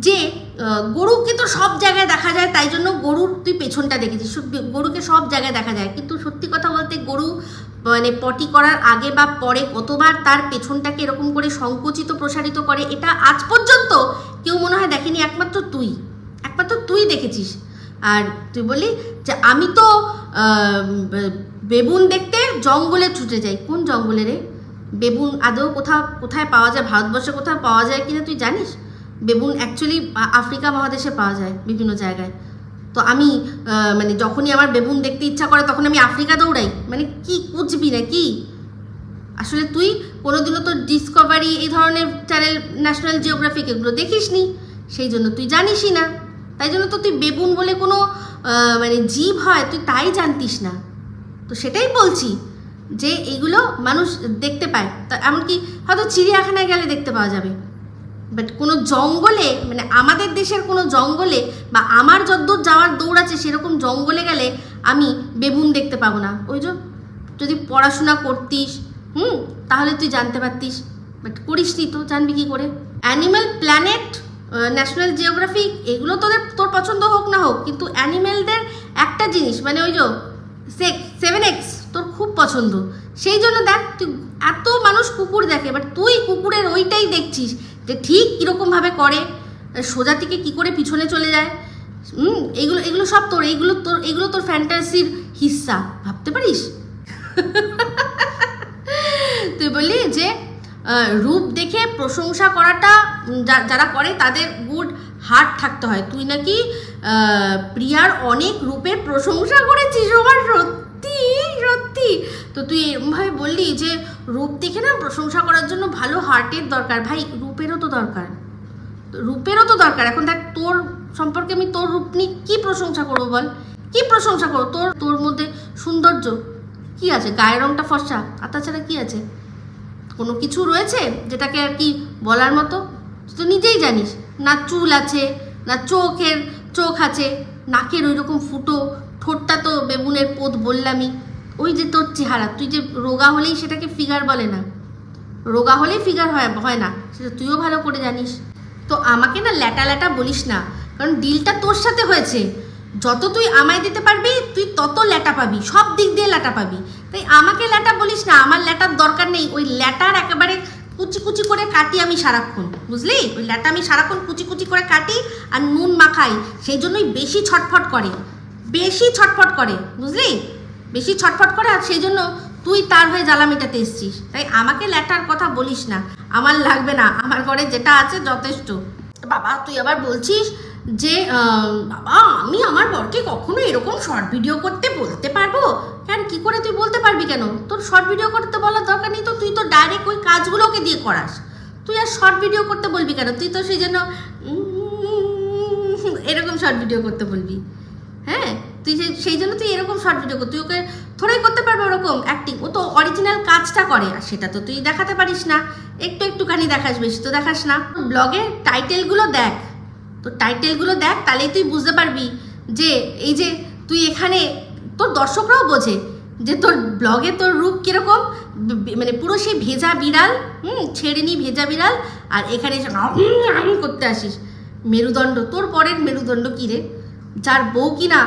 যে গরুকে তো সব জায়গায় দেখা যায়, তাই জন্য গরুর তুই পেছনটা দেখেছিস। গরুকে সব জায়গায় দেখা যায়, কিন্তু সত্যি কথা বলতে গরু মানে পটি করার আগে বা পরে কতবার তার পেছনটাকে এরকম করে সংকুচিত প্রসারিত করে, এটা আজ পর্যন্ত কেউ মনে হয় দেখেনি, একমাত্র তুই দেখেছিস। আর তুই বলি যে আমি তো বেবুন দেখতে জঙ্গলে ছুটে যাই। কোন জঙ্গলে রে? বেবুন আদৌ কোথায় পাওয়া যায়? ভারতবর্ষে কোথাও পাওয়া যায় কিনা তুই জানিস? বেবুন অ্যাকচুয়ালি আফ্রিকা মহাদেশে পাওয়া যায় বিভিন্ন জায়গায়। তো আমি মানে যখনই আমার বেবুন দেখতে ইচ্ছা করে তখন আমি আফ্রিকা দৌড়াই, মানে কি কুচবি না কি? আসলে তুই কোনোদিনও তো ডিসকভারি এই ধরনের চ্যানেল, ন্যাশনাল জিওগ্রাফিক এগুলো দেখিস নি, সেই জন্য তুই জানিসই না। তাই জন্য তো তুই বেবুন বলে কোনো মানে জীব হয় তুই তাই জানতিস না। তো সেটাই বলছি যে এইগুলো মানুষ দেখতে পায়, তা এমনকি হয়তো চিড়িয়াখানায় গেলে দেখতে পাওয়া যাবে, বাট কোনো জঙ্গলে, মানে আমাদের দেশের কোনো জঙ্গলে বা আমার যদ্দূর যাওয়ার দৌড় আছে সেরকম জঙ্গলে গেলে আমি বেবুন দেখতে পাবো না। ওই যে যদি পড়াশোনা করতিস তাহলে তুই জানতে পারতিস, বাট করিসনি তো জানবি কী করে? অ্যানিম্যাল প্ল্যানেট, ন্যাশনাল জিওগ্রাফিক এগুলো তোর পছন্দ হোক না হোক, কিন্তু অ্যানিম্যালদের একটা জিনিস মানে ওই যে 7X তোর খুব পছন্দ, সেই জন্য দেখ তুই এত মানুষ কুকুর দেখে, বাট তুই কুকুরের ওইটাই দেখছিস যে ঠিক কীরকমভাবে করে, সোজা থেকে কী করে পিছনে চলে যায়। এগুলো সব তোর, এগুলো তোর ফ্যান্টাসির হিস্সা, ভাবতে পারিস? তুই বললি যে রূপ দেখে প্রশংসা করাটা যারা করে তাদের গুড হার্ট থাকতে হয়। তুই নাকি প্রিয়ার অনেক রূপের প্রশংসা করেছিস। আমার সত্যি সত্যি। তো তুই এরকমভাবে বললি যে রূপ দেখে না প্রশংসা করার জন্য ভালো হার্টের দরকার। ভাই রূপেরও তো দরকার। এখন দেখ তোর সম্পর্কে আমি তোর রূপ নিয়ে কী প্রশংসা করবো বল? কী প্রশংসা করবো? তোর মধ্যে সৌন্দর্য কী আছে? গায়ের রঙটা ফর্সা, আর তাছাড়া কী আছে? কোনো কিছু রয়েছে যেটাকে আর কি বলার মতো? তুই তো নিজেই জানিস, না চুল আছে, না চোখ আছে, নাকের ওই রকম ফুটো, ঠোঁটটা তো বেবুনের পোদ বললামই। ওই যে তোর চেহারা, তুই যে রোগা হলেই সেটাকে ফিগার বলে না, রোগা হলেই ফিগার হয় না, সেটা তুইও ভালো করে জানিস। তো আমাকে না ল্যাটা বলিস না, কারণ ডিলটা তোর সাথে হয়েছে। যত তুই আমায় দিতে পারবি তুই তত ল্যাটা পাবি, সব দিক দিয়ে ল্যাটা পাবি। তাই আমাকে ল্যাটা বলিস না, আমার ল্যাটার দরকার নেই। ওই ল্যাটার একেবারে কুচি করে কাটি আমি সারাক্ষণ, বুঝলি? ওই ল্যাটা আমি সারাক্ষণ কুচি করে কাটি আর নুন মাখাই, সেই জন্যই বেশি ছটফট করে, বুঝলি? বেশি ছটফট করে, আর সেই জন্য তুই তার হয়ে জ্বালা মেটাতে এসছিস। তাই আমাকে ল্যাটার কথা বলিস না, আমার লাগবে না, আমার ঘরে যেটা আছে যথেষ্ট। বাবা তুই আবার বলছিস যে বাবা আমি আমার বরকে কখনো এরকম শর্ট ভিডিও করতে বলতে পারবো? কেন, কি করে তুই বলতে পারবি কেন? তোর শর্ট ভিডিও করতে বলার দরকার নেই তো, তুই তো ডাইরেক্ট ওই কাজগুলোকে দিয়ে করাস, তুই আর শর্ট ভিডিও করতে বলবি কেন? তুই তো সেই জন্য এরকম শর্ট ভিডিও করতে বলবি। হ্যাঁ, তুই সেই জন্য তুই এরকম শর্ট ভিডিও কর, তুই ওকে থোড়াই করতে পারবে ওরকম অ্যাক্টিং। ও তো অরিজিনাল কাজটা করে, আর সেটা তো তুই দেখাতে পারিস না, একটুখানি দেখাস, বেশি তো দেখাস না। ব্লগের টাইটেলগুলো দেখ, তো টাইটেলগুলো দেখ, তাহলেই তুই বুঝতে পারবি যে এই যে তুই এখানে, তোর দর্শকরাও বোঝে যে তোর ব্লগে তোর রূপ কীরকম, মানে পুরো সেই ভেজা বিড়াল, ছেড়ে নি ভেজা বিড়াল, আর এখানে করতে আসিস। মেরুদণ্ড, তোর পরের মেরুদণ্ড কী রে? যার বউ কিনা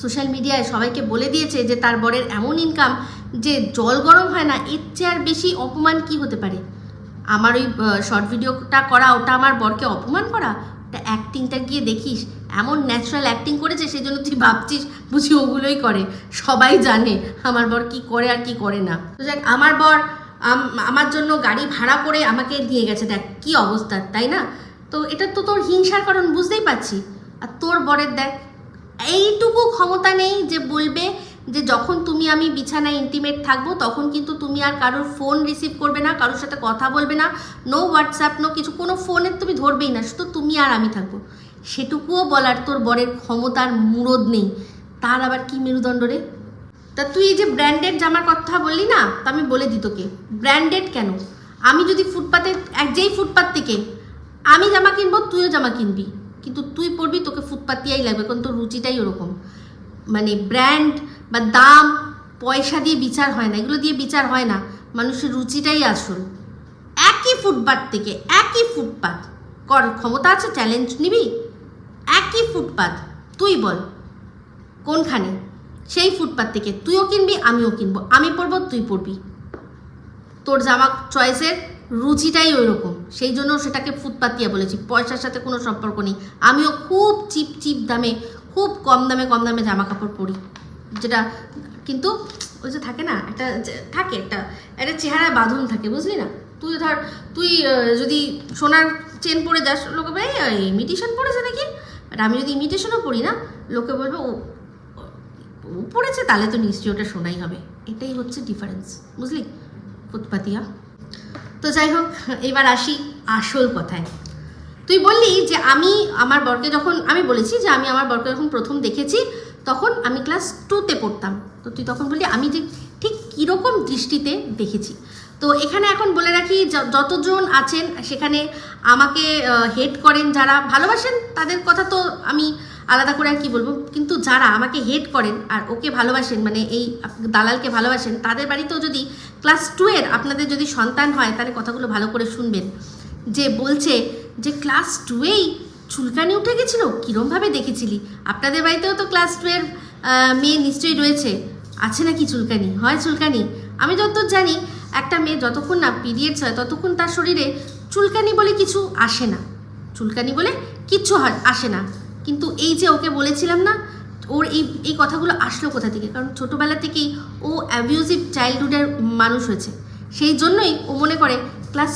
সোশ্যাল মিডিয়ায় সবাইকে বলে দিয়েছে যে তার বরের এমন ইনকাম যে জল গরম হয় না, এর চেয়ে আর বেশি অপমান কি হতে পারে? আমার ওই শর্ট ভিডিওটা করা ওটা আমার বরকে অপমান করা? ওটা অ্যাক্টিংটা গিয়ে দেখিস, এমন ন্যাচারাল অ্যাক্টিং করেছে সেই জন্য তুই ভাবছিস বুঝি ওগুলোই করে। সবাই জানে আমার বর কি করে আর কি করে না। তো যাক, আমার বর আমার জন্য গাড়ি ভাড়া করে আমাকে নিয়ে গেছে, দেখ কি অবস্থা, তাই না? তো এটা তো তোর হিংসার কারণ, বুঝতেই পারছি। আর তোর বরের দেখ এইটুকু ক্ষমতা নেই যে বলবে যে যখন তুমি আমি বিছানায় ইন্টিমেট থাকবো তখন কিন্তু তুমি আর কারোর ফোন রিসিভ করবে না, কারোর সাথে কথা বলবে না, নো হোয়াটসঅ্যাপ, নো কিছু, কোনো ফোনের তুমি ধরবেই না, শুধু তুমি আর আমি থাকবো। সেটুকুও বলার তোর বরের ক্ষমতার মুরদ নেই। তার আবার কি মেরুদণ্ড রে? তা তুই যে ব্র্যান্ডেড জামার কথা বললি না, তা আমি বলে দিই তোকে, ব্র্যান্ডেড কেন? আমি যদি ফুটপাতে যেই ফুটপাত থেকে আমি জামা কিনবো, তুইও জামা কিনবি, কিন্তু তুই পরবি, তোকে ফুটপাতিয়াই লাগবে, কারণ তোর রুচিটাই ওরকম। মানে ব্র্যান্ড বা দাম পয়সা দিয়ে বিচার হয় না, এগুলো দিয়ে বিচার হয় না, মানুষের রুচিটাই আসল। একই ফুটপাত থেকে, একই ফুটপাত, কর ক্ষমতা আছে, চ্যালেঞ্জ নিবি? একই ফুটপাত, তুই বল কোনখানে? সেই ফুটপাত থেকে তুইও কিনবি, আমিও কিনবো, আমি পরবো, তুই পরবি। তোর জামা চয়েসের রুচিটাই ওই রকম, সেই জন্য সেটাকে ফুটপাতিয়া বলেছি, পয়সার সাথে কোনো সম্পর্ক নেই। আমিও খুব চিপ চিপ দামে, খুব কম দামে জামা কাপড় পরি, যেটা কিন্তু ওই যে থাকে না, একটা চেহারা বাঁধন থাকে, বুঝলি না? তুই ধর, তুই যদি সোনার চেন পরে যাস, লোকে বলে ইমিটেশন পরেছে নাকি, বাট আমি যদি ইমিটেশনও পরি না, লোকে বলবে ও পড়েছে, তাহলে তো নিশ্চয়ই ওটা সোনাই হবে। এটাই হচ্ছে ডিফারেন্স, বুঝলি ফুটপাতিয়া। তো যাই হোক, এবার আসি আসল কথায়। তুই বললি যে আমি আমার বরকে যখন, আমি বলেছি যে আমি আমার বরকে যখন প্রথম দেখেছি তখন আমি ক্লাস 2তে পড়তাম। তো তুই তখন বললি আমি যে ঠিক কীরকম দৃষ্টিতে দেখেছি। তো এখানে এখন বলে রাখি, যতজন আছেন সেখানে আমাকে হেট করেন, যারা ভালোবাসেন তাদের কথা তো আমি আলাদা করে আর কি বলবো, কিন্তু যারা আমাকে হেট করেন আর ওকে ভালোবাসেন, মানে এই দালালকে ভালোবাসেন, তাদের বাড়িতেও যদি ক্লাস 2-এর আপনাদের যদি সন্তান হয়, তাহলে কথাগুলো ভালো করে শুনবেন। যে বলছে যে ক্লাস 2-এই চুলকানি উঠে গেছিলো, কীরমভাবে দেখেছিলি? আপনাদের বাড়িতেও তো ক্লাস 2-এর মেয়ে নিশ্চয়ই রয়েছে, আছে নাকি চুলকানি? হয় চুলকানি? আমি যতদূর জানি একটা মেয়ে যতক্ষণ না পিরিয়ডস হয় ততক্ষণ তার শরীরে চুলকানি বলে কিছু আসে না, চুলকানি বলে কিচ্ছু আসে না। কিন্তু এই যে ওকে বলেছিলাম না, ওর এই কথাগুলো আসলো কোথা থেকে? কারণ ছোটোবেলা থেকেই ও অ্যাবিউজিভ চাইল্ডহুডের মানুষ হয়েছে, সেই জন্যই ও মনে করে ক্লাস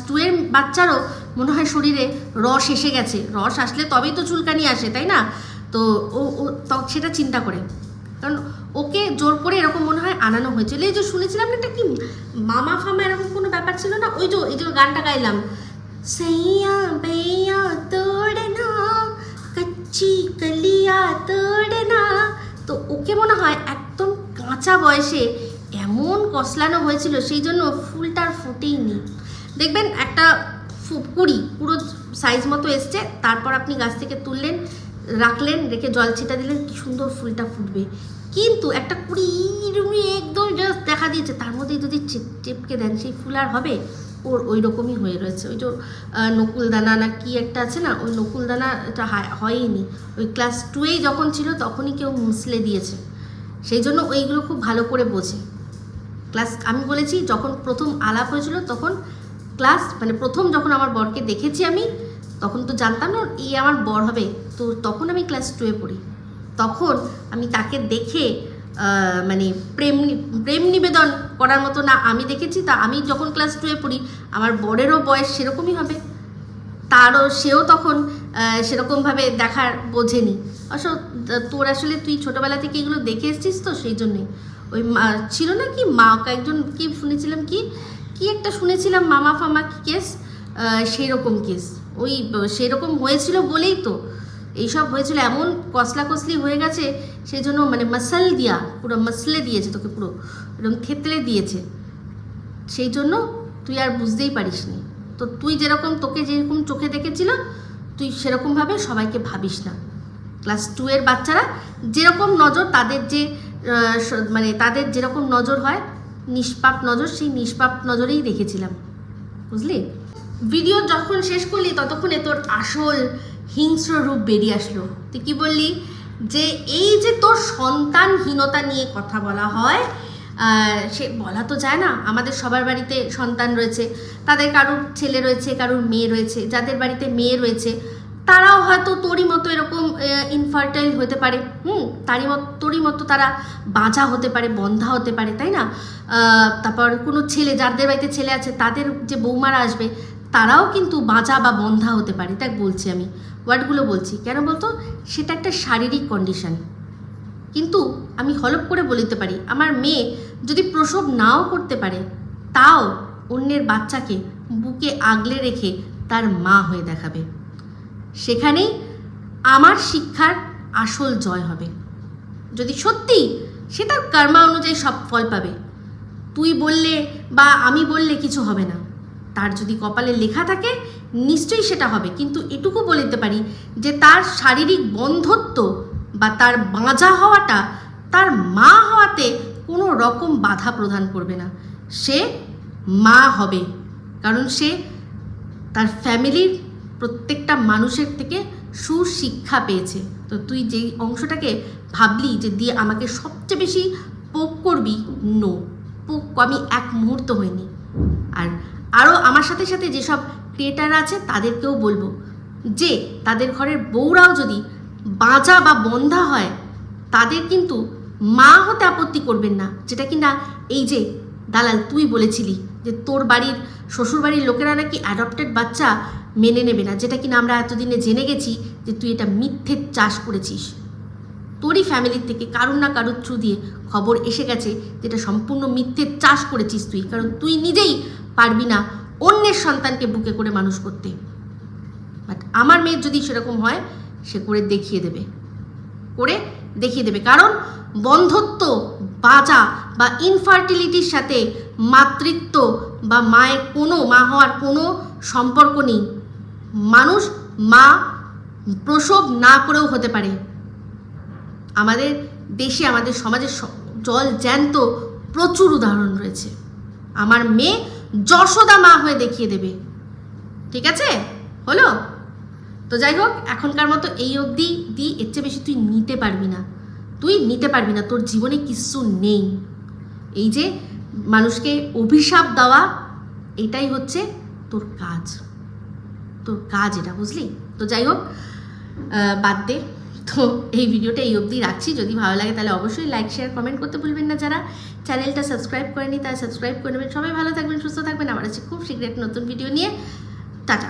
2-এর বাচ্চারও মনে হয় শরীরে রস এসে গেছে, রস আসলে তবেই তো চুলকানি আসে, তাই না? তো ও সেটা চিন্তা করে, কারণ ওকে জোর করে এরকম মনে হয় আনানো হয়েছিল। এই যে শুনেছিলাম না, এটা কি মামা ফামা এরকম কোনো ব্যাপার ছিল না? ওই যে গানটা গাইলাম, सैया बैया तोड़ना कच्ची कलिया तोड़ना। তো ওকে মনে হয় একদম কাঁচা বয়সে এমন কসলানো হয়েছিল, সেই জন্য ফুলটার ফুটেইনি। দেখবেন একটা কুড়ি পুরো সাইজ মতো এসছে, তারপর আপনি গাছ থেকে তুললেন, রাখলেন, রেখে জল ছিটা দিলেন, কি সুন্দর ফুলটা ফুটবে। কিন্তু একটা কুড়ি একদম জাস্ট দেখা দিয়েছে, তার মধ্যেই যদি চেপকে দেন, সেই ফুল আর হবে? ওর ওই রকমই হয়ে রয়েছে। ওই যে নকুলদানা না কি একটা আছে না, ওই নকুলদানা এটা হয়নি। ওই ক্লাস 2-এই যখন ছিল তখনই কেউ মুসলে দিয়েছে, সেই জন্য ওইগুলো খুব ভালো করে বোঝে। আমি বলেছি যখন প্রথম আলাপ হয়েছিল তখন মানে প্রথম যখন আমার বরকে দেখেছি আমি, তখন তো জানতাম না এই আমার বর হবে, তো তখন আমি ক্লাস 2-এ পড়ি। তখন আমি তাকে দেখে মানে প্রেম নিবেদন করার মতো না আমি দেখেছি, তা আমি যখন ক্লাস 2-এ পড়ি আমার বরেরও বয়স সেরকমই হবে, সেও তখন সেরকমভাবে দেখার বোঝেনি। তোর আসলে তুই ছোটোবেলা থেকে এগুলো দেখে এসছিস, তো সেই জন্যই ওই ছিল না কি মা একজন কি শুনেছিলাম, কি একটা শুনেছিলাম মামা ফামা কেস, সেই রকম কেস, ওই সেরকম হয়েছিল বলেই তো এইসব হয়েছিল, এমন কসলি হয়ে গেছে, সেই জন্য মানে পুরো মসলে দিয়েছে তোকে, পুরো এরকম থেতলে দিয়েছে, সেই জন্য তুই আর বুঝতেই পারিসনি। তো তুই তোকে যেরকম চোখে দেখেছিল তুই সেরকমভাবে সবাইকে ভাবিস না। ক্লাস 2-এর বাচ্চারা যেরকম নজর, তাদের যে মানে তাদের যেরকম নজর হয়, নিষ্পাপ নজর, সেই নিষ্পাপ নজরেই দেখেছিলাম, বুঝলি? ভিডিও যখন শেষ করলি ততক্ষণে তোর আসল হিংস্র রূপ বেরিয়ে আসলো। তুই কি বললি যে এই যে তোর সন্তানহীনতা নিয়ে কথা বলা হয়, সে বলা তো যায় না, আমাদের সবার বাড়িতে সন্তান রয়েছে, তাদের কারুর ছেলে রয়েছে, কারুর মেয়ে রয়েছে, যাদের বাড়িতে মেয়ে রয়েছে তারাও হয়তো তোরই মতো এরকম ইনফার্টাইল হতে পারে, তোরই মতো তারা বাঁঝা হতে পারে, বন্ধা হতে পারে, তাই না? তারপর কোনো ছেলে, যাদের বাড়িতে ছেলে আছে তাদের যে বৌমারা আসবে তারাও কিন্তু বাঁঝা বা বন্ধা হতে পারে। তাই বলছি, আমি ওয়ার্ডগুলো বলছি কেন বলতো, সেটা একটা শারীরিক কন্ডিশন। কিন্তু আমি হলপ করে বলতে পারি, আমার মেয়ে যদি প্রসব নাও করতে পারে তাও অন্যের বাচ্চাকে বুকে আগলে রেখে তার মা হয়ে দেখাবে। সেখানেই আমার শিক্ষার আসল জয় হবে। যদি সত্যি সে তার কর্মা অনুযায়ী সব ফল পাবে, তুই বললে বা আমি বললে কিছু হবে না, তার যদি কপালে লেখা থাকে নিশ্চয়ই সেটা হবে। কিন্তু এটুকু বলতে পারি যে তার শারীরিক বন্ধত্ব বা তার বাঁঝা হওয়াটা তার মা হওয়াতে কোনো রকম বাধা প্রদান করবে না। সে মা হবে কারণ সে তার ফ্যামিলির প্রত্যেকটা মানুষের থেকে সুশিক্ষা পেয়েছে। তো তুই যেই অংশটাকে ভাবলি যে দিয়ে আমাকে সবচেয়ে বেশি পোক করবি, নো, পোক আমি এক মুহূর্ত হইনি। আর আরও আমার সাথে সাথে যেসব ক্রিয়েটার আছে তাদেরকেও বলবো যে তাদের ঘরের বউরাও যদি বাঁচা বা বন্ধা হয় তাদের কিন্তু মা হতে আপত্তি করবেন না। যেটা কি না এই যে দালাল তুই বলেছিলি যে তোর বাড়ির শ্বশুর বাড়ির লোকেরা নাকি অ্যাডপ্টেড বাচ্চা মেনে নেবে না, যেটা কিনা আমরা এতদিনে জেনে গেছি যে তুই এটা মিথ্যে চাষ করেছিস। তোরই ফ্যামিলির থেকে কারুর না কারুর থ্রু দিয়ে খবর এসে গেছে যেটা সম্পূর্ণ মিথ্যে চাষ করেছিস তুই, কারণ তুই নিজেই পারবি না অন্যের সন্তানকে বুকে করে মানুষ করতে। বাট আমার মেয়ের যদি সেরকম হয় সে করে দেখিয়ে দেবে, কারণ বন্ধত্ব বাঁচা বা ইনফার্টিলিটির সাথে মাতৃত্ব বা মায়ের কোনো মা হওয়ার কোনো সম্পর্ক নেই। মানুষ মা প্রসব না করেও হতে পারে। আমাদের দেশে, আমাদের সমাজে জল জ্যান্ত প্রচুর উদাহরণ রয়েছে। আমার মেয়ে যশোদা মা হয়ে দেখিয়ে দেবে। ঠিক আছে, হলো? তো যাই হোক, এখনকার মতো এই অবধি দি, এর চেয়ে বেশি তুই নিতে পারবি না, তোর জীবনে কিছু নেই। এই যে মানুষকে অভিশাপ দেওয়া, এটাই হচ্ছে তোর কাজ এটা, বুঝলি? তো যাই হোক, বাদ দে। তো এই ভিডিওটা এই অবধি রাখছি। যদি ভালো লাগে তাহলে অবশ্যই লাইক, শেয়ার, কমেন্ট করতে ভুলবেন না। যারা চ্যানেলটা সাবস্ক্রাইব করেনি তারা সাবস্ক্রাইব করে নেবেন। সবাই ভালো থাকবেন, সুস্থ থাকবেন। আবার আছে খুব শীঘ্রই একটা নতুন ভিডিও নিয়ে। টাটা।